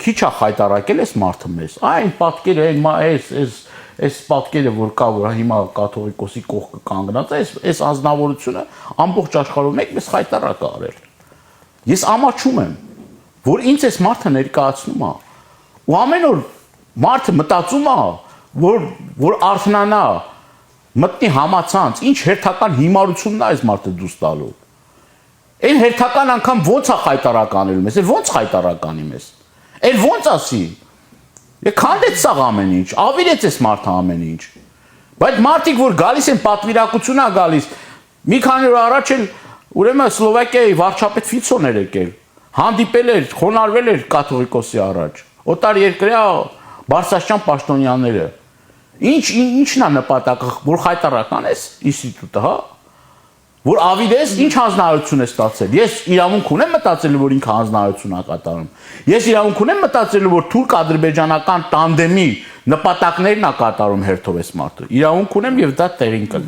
քիչ է խայտարակել էս մարդը մեզ։ Այն պատկերը, այս պատկերը, որ կա, որ հիմա կաթողիկոսի կողքը կանգնած է, այս ազնվորությունը ամբողջ աշխարհում մեզ խայտարակ է արել։ Ես ամաչում եմ, որ ինձ այս մարդը ներկայացնում է, ու ամեն օր մարդը մտածում է, որ արթնանա, մտնի համացանց, ինչ հերթական հիմարությունն է այս մարդը դուրս տալու։ Այն հերթական անգամ ո՞նց է խայտարակ անել մեզ, ո՞նց խայտարակ անի մեզ։ Էլ ո՞նց ասի։ Քանդեց սա ամեն ինչ, ավիրեց այս մարդը ամեն ինչ։ Բայց մարդիկ, որ գալիս են պատվիրակություն է գալիս, մի քանի օր առաջ էլ ուրեմն Սլովակիայի վարչապետ Ֆիցոն էր եկել, հանդիպել էր, խոնարհվել էր կաթողիկոսի առաջ։ Օտար երկրյա Բարսաշյան պաշտոնյաները։ Ինչն է նպատակը, որ խայտարակ անես ինստիտուտը, հա։ Որ ավիրես, ինչ հանձնարարություն է ստացել։ Ես իրավունք ունեմ մտածելու, որ ինքը հանձնարարություն է կատարում։ Ես իրավունք ունեմ մտածելու, որ թուրք-ադրբեջանական տանդեմի նպատակներն է կատարում հերթով այս մարդը։ Իրավունք ունեմ եւ դա տեղին կլինի։